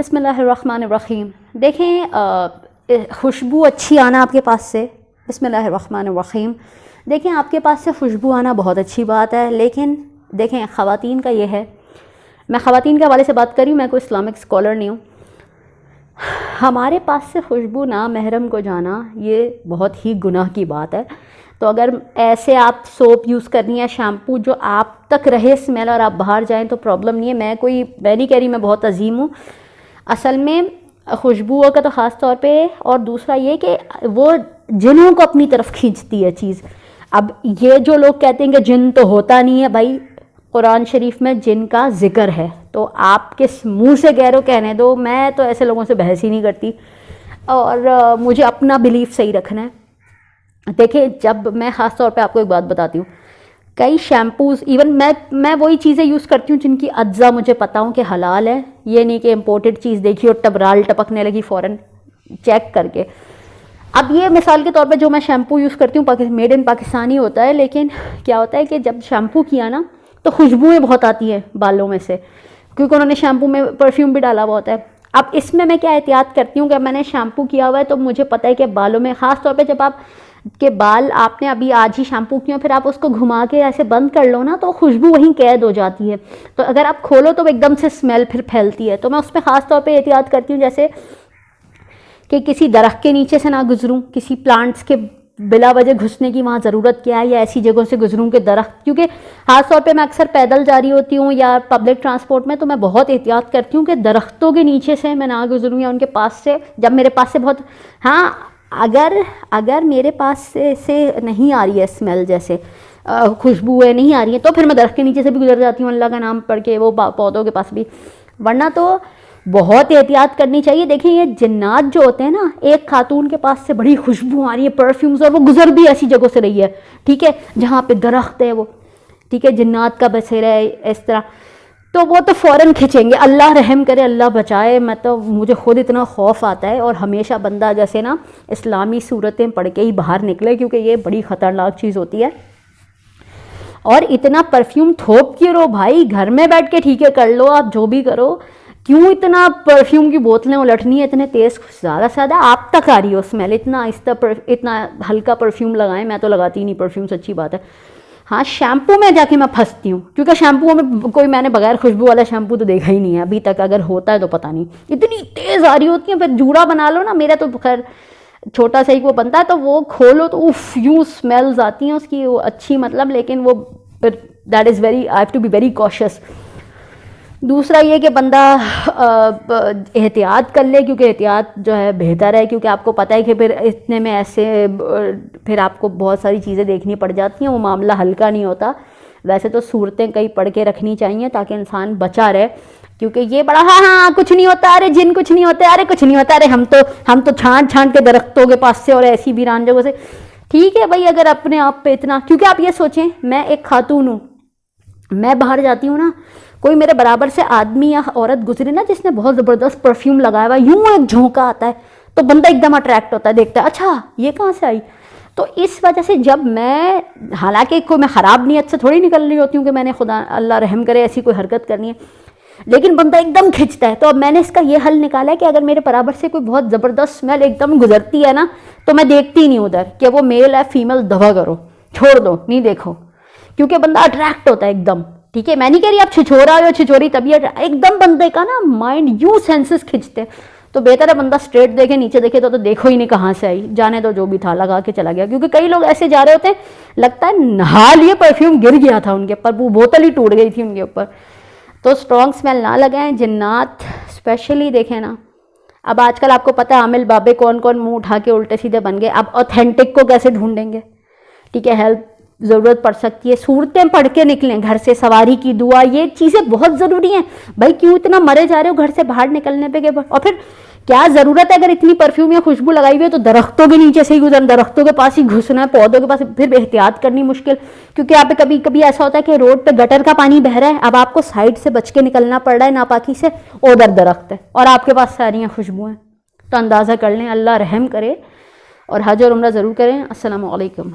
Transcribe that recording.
بسم اللہ الرحمن الرحیم. دیکھیں خوشبو اچھی آنا آپ کے پاس سے، بسم اللہ الرحمن الرحیم. دیکھیں آپ کے پاس سے خوشبو آنا بہت اچھی بات ہے، لیکن دیکھیں خواتین کا یہ ہے، میں خواتین کے حوالے سے بات کر رہی ہوں، میں کوئی اسلامک اسکالر نہیں ہوں. ہمارے پاس سے خوشبو نامحرم کو جانا یہ بہت ہی گناہ کی بات ہے. تو اگر ایسے آپ سوپ یوز کرنی ہے، شیمپو جو آپ تک رہے اسمیل اور آپ باہر جائیں تو پرابلم نہیں ہے. میں نہیں کہہ رہی میں بہت عظیم ہوں. اصل میں خوشبوؤں کا تو خاص طور پہ، اور دوسرا یہ کہ وہ جنوں کو اپنی طرف کھینچتی ہے چیز. اب یہ جو لوگ کہتے ہیں کہ جن تو ہوتا نہیں ہے، بھائی قرآن شریف میں جن کا ذکر ہے، تو آپ کس منہ سے کہہ رہے ہو کہنے دو. میں تو ایسے لوگوں سے بحث ہی نہیں کرتی، اور مجھے اپنا بلیف صحیح رکھنا ہے. دیکھیں جب میں خاص طور پہ آپ کو ایک بات بتاتی ہوں، کئی شیمپوز ایون میں وہی چیزیں یوز کرتی ہوں جن کی اجزا مجھے پتہ ہوں کہ حلال ہے. یہ نہیں کہ امپورٹڈ چیز دیکھی اور ٹبرال ٹپکنے لگی فوراً چیک کر کے. اب یہ مثال کے طور پہ جو میں شیمپو یوز کرتی ہوں میڈ ان پاکستانی ہوتا ہے، لیکن کیا ہوتا ہے کہ جب شیمپو کیا نا تو خوشبوئیں بہت آتی ہیں بالوں میں سے، کیونکہ انہوں نے شیمپو میں پرفیوم بھی ڈالا ہوا ہوتا ہے. اب اس میں کیا احتیاط کرتی ہوں کہ میں نے شیمپو کیا ہوا ہے تو مجھے پتہ ہے کہ بالوں میں، خاص طور پہ جب آپ کے بال آپ نے ابھی آج ہی شیمپو کیا پھر آپ اس کو گھما کے ایسے بند کر لو نا تو خوشبو وہیں قید ہو جاتی ہے. تو اگر آپ کھولو تو ایک دم سے اسمیل پھر پھیلتی ہے. تو میں اس پہ خاص طور پہ احتیاط کرتی ہوں، جیسے کہ کسی درخت کے نیچے سے نہ گزروں، کسی پلانٹس کے بلا وجہ گھسنے کی وہاں ضرورت کیا ہے، یا ایسی جگہوں سے گزروں کہ درخت، کیونکہ خاص طور پہ میں اکثر پیدل جا رہی ہوتی ہوں یا پبلک ٹرانسپورٹ میں، تو میں بہت احتیاط کرتی ہوں کہ درختوں کے نیچے سے میں نہ گزروں یا ان کے پاس سے. جب میرے پاس سے بہت، ہاں اگر میرے پاس سے نہیں آ رہی ہے اسمیل، جیسے خوشبوئیں نہیں آ رہی ہیں، تو پھر میں درخت کے نیچے سے بھی گزر جاتی ہوں اللہ کا نام پڑھ کے، وہ پودوں کے پاس بھی. ورنہ تو بہت احتیاط کرنی چاہیے. دیکھیں یہ جنات جو ہوتے ہیں نا، ایک خاتون کے پاس سے بڑی خوشبو آ رہی ہے پرفیومز، اور وہ گزر بھی ایسی جگہوں سے رہی ہے، ٹھیک ہے، جہاں پہ درخت ہے، وہ ٹھیک ہے، جنات کا بسیرا ہے اس طرح، تو وہ تو فوراً کھنچیں گے. اللہ رحم کرے، اللہ بچائے. مجھے خود اتنا خوف آتا ہے، اور ہمیشہ بندہ جیسے نا اسلامی صورتیں پڑھ کے ہی باہر نکلے، کیونکہ یہ بڑی خطرناک چیز ہوتی ہے. اور اتنا پرفیوم تھوپ کیوں رہو بھائی، گھر میں بیٹھ کے ٹھیک ہے کر لو، آپ جو بھی کرو، کیوں اتنا پرفیوم کی بوتلیں الٹنی ہے اتنے تیز؟ زیادہ سے زیادہ آپ تک آ رہی ہو اسمیل، اتنا ہلکا پرفیوم لگائیں. میں تو لگاتی ہی نہیں پرفیوم، سچی بات ہے. ہاں شیمپو میں جا کے میں پھنستی ہوں، کیونکہ شیمپو میں میں نے بغیر خوشبو والا شیمپو تو دیکھا ہی نہیں ہے ابھی تک. اگر ہوتا ہے تو پتہ نہیں، اتنی تیز آ رہی ہوتی ہیں. پھر جوڑا بنا لو نا، میرا تو خیر چھوٹا سا ہی وہ بنتا ہے، تو وہ کھولو تو اف یوں اسمیلز آتی ہیں اس کی، وہ اچھی مطلب، لیکن وہ that is very, I have to be very cautious. دوسرا یہ کہ بندہ احتیاط کر لے، کیونکہ احتیاط جو ہے بہتر ہے، کیونکہ آپ کو پتہ ہے کہ پھر اتنے میں ایسے پھر آپ کو بہت ساری چیزیں دیکھنی پڑ جاتی ہیں. وہ معاملہ ہلکا نہیں ہوتا. ویسے تو صورتیں کئی پڑھ کے رکھنی چاہیے تاکہ انسان بچا رہے، کیونکہ یہ بڑا ہاں کچھ نہیں ہوتا، ارے جن کچھ نہیں ہوتے، ارے کچھ نہیں ہوتا، ارے ہم تو چھانٹ کے درختوں کے پاس سے اور ایسی ویران جگہوں سے. ٹھیک ہے بھائی، اگر اپنے آپ پہ اتنا، کیونکہ آپ یہ سوچیں میں ایک خاتون ہوں، میں باہر جاتی ہوں نا، کوئی میرے برابر سے آدمی یا عورت گزرے نا جس نے بہت زبردست پرفیوم لگایا ہوا، یوں ایک جھونکا آتا ہے تو بندہ ایک دم اٹریکٹ ہوتا ہے، دیکھتا ہے اچھا یہ کہاں سے آئی. تو اس وجہ سے جب میں، حالانکہ کوئی میں خراب نیت سے تھوڑی نکل رہی ہوتی ہوں کہ میں نے خدا اللہ رحم کرے ایسی کوئی حرکت کرنی ہے، لیکن بندہ ایک دم کھنچتا ہے. تو اب میں نے اس کا یہ حل نکالا ہے کہ اگر میرے برابر سے کوئی بہت زبردست اسمیل ایک دم گزرتی ہے نا، تو میں دیکھتی نہیں ادھر کہ وہ میل ہے فیمیل، دبا کرو، چھوڑ دو، نہیں دیکھو، کیونکہ بندہ اٹریکٹ ہوتا ہے ایک دم. ٹھیک ہے، میں نہیں کہہ رہی آپ چھچورا ہو چھچوری طبیعت، ایک دم بندے کا نا مائنڈ یوں سینسز کھنچتے. تو بہتر ہے بندہ اسٹریٹ دیکھے، نیچے دیکھے تو دیکھو ہی نہیں کہاں سے آئی، جانے دو جو بھی تھا لگا کے چلا گیا. کیونکہ کئی لوگ ایسے جا رہے ہوتے ہیں، لگتا ہے نہا لیے، پرفیوم گر گیا تھا ان کے اوپر، وہ بوتل ہی ٹوٹ گئی تھی ان کے اوپر. تو اسٹرانگ اسمیل نہ لگائیں. جنات اسپیشلی دیکھیں نا، اب آج کل آپ کو پتہ ہے عامل بابے کون منہ اٹھا کے الٹے سیدھے بن گئے. اب اوتھینٹک کو کیسے ڈھونڈیں گے؟ ٹھیک ہے، ہیلپ ضرورت پڑ سکتی ہے، صورتیں پڑھ کے نکلیں گھر سے، سواری کی دعا، یہ چیزیں بہت ضروری ہیں بھائی. کیوں اتنا مرے جا رہے ہو گھر سے باہر نکلنے پہ؟ اور پھر کیا ضرورت ہے اگر اتنی پرفیوم یا خوشبو لگائی ہوئی ہے تو درختوں کے نیچے سے ہی گزرنا، درختوں کے پاس ہی گھسنا ہے، پودوں کے پاس، پھر احتیاط کرنی مشکل. کیونکہ آپ کبھی کبھی ایسا ہوتا ہے کہ روڈ پہ گٹر کا پانی بہ رہا ہے، اب آپ کو سائڈ سے بچ کے نکلنا پڑ رہا ہے ناپاکی سے، ادھر درخت ہے اور آپ کے پاس ساری خوشبوئیں. تو اندازہ کر لیں، اللہ رحم کرے. اور حج اور عمرہ ضرور کریں. السلام علیکم.